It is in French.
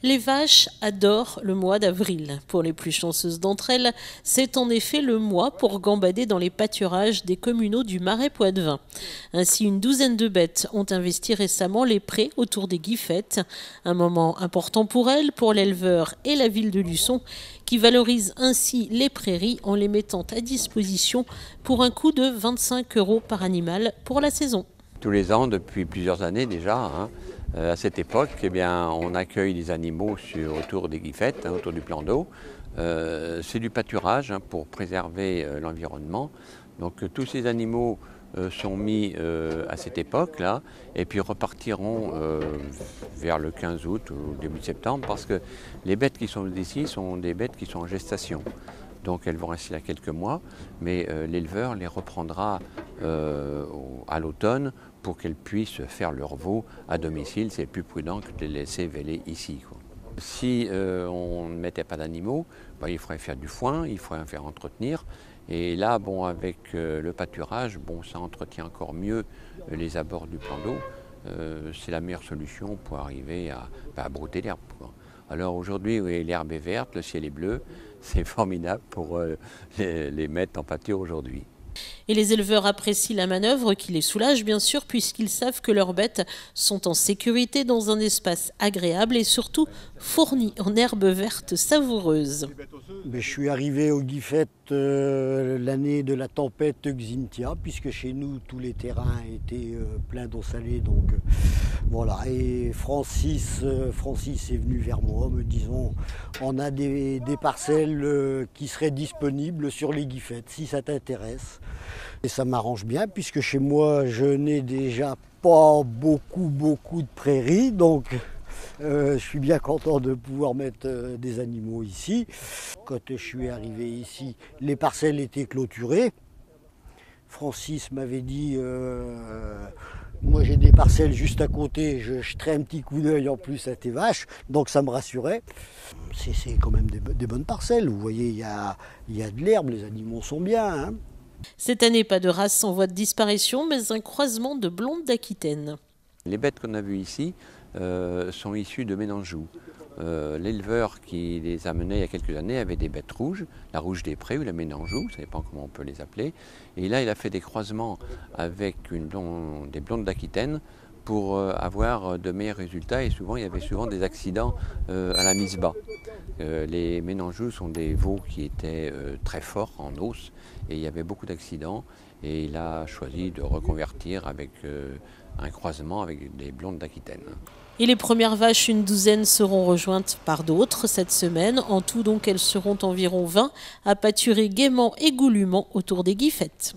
Les vaches adorent le mois d'avril. Pour les plus chanceuses d'entre elles, c'est en effet le mois pour gambader dans les pâturages des communaux du Marais Poitevin. Ainsi, une douzaine de bêtes ont investi récemment les prés autour des Guiffettes. Un moment important pour elles, pour l'éleveur et la ville de Luçon, qui valorise ainsi les prairies en les mettant à disposition pour un coût de 25 € par animal pour la saison. Tous les ans, depuis plusieurs années déjà, à cette époque, on accueille des animaux autour des Guiffettes, autour du plan d'eau. C'est du pâturage pour préserver l'environnement. Donc tous ces animaux sont mis à cette époque-là et puis repartiront vers le 15 août ou début septembre parce que les bêtes qui sont ici sont des bêtes qui sont en gestation. Donc elles vont rester là quelques mois, mais l'éleveur les reprendra à l'automne pour qu'elles puissent faire leur veau à domicile. C'est plus prudent que de les laisser véler ici, quoi. Si on ne mettait pas d'animaux, il faudrait faire du foin, il faudrait faire entretenir. Et là, avec le pâturage, ça entretient encore mieux les abords du plan d'eau. C'est la meilleure solution pour arriver à brouter l'herbe, quoi. Alors aujourd'hui, oui, l'herbe est verte, le ciel est bleu, c'est formidable pour les mettre en pâture aujourd'hui. Et les éleveurs apprécient la manœuvre qui les soulage bien sûr puisqu'ils savent que leurs bêtes sont en sécurité dans un espace agréable et surtout fourni en herbes vertes savoureuses. Je suis arrivé aux Guiffettes l'année de la tempête Xynthia, puisque chez nous tous les terrains étaient pleins d'eau salée. Donc voilà. Et Francis est venu vers moi me disant on a des parcelles qui seraient disponibles sur les Guiffettes si ça t'intéresse. Et ça m'arrange bien puisque chez moi je n'ai déjà pas beaucoup de prairies, donc je suis bien content de pouvoir mettre des animaux ici. Quand je suis arrivé ici, les parcelles étaient clôturées. Francis m'avait dit moi j'ai des parcelles juste à côté, je jeterai un petit coup d'œil en plus à tes vaches, donc ça me rassurait. C'est quand même des bonnes parcelles, vous voyez, il y a de l'herbe, les animaux sont bien. Cette année, pas de race en voie de disparition, mais un croisement de blondes d'Aquitaine. Les bêtes qu'on a vues ici sont issues de Ménanjou. L'éleveur qui les a menées il y a quelques années avait des bêtes rouges, la rouge des prés ou la Ménanjou, ça dépend comment on peut les appeler. Et là, il a fait des croisements avec des blondes d'Aquitaine pour avoir de meilleurs résultats. Et souvent, il y avait souvent des accidents à la mise bas. Les Ménanjou sont des veaux qui étaient très forts en os et il y avait beaucoup d'accidents. Et il a choisi de reconvertir avec un croisement avec des blondes d'Aquitaine. Et les premières vaches, une douzaine, seront rejointes par d'autres cette semaine. En tout, donc, elles seront environ 20 à pâturer gaiement et goulûment autour des Guiffettes.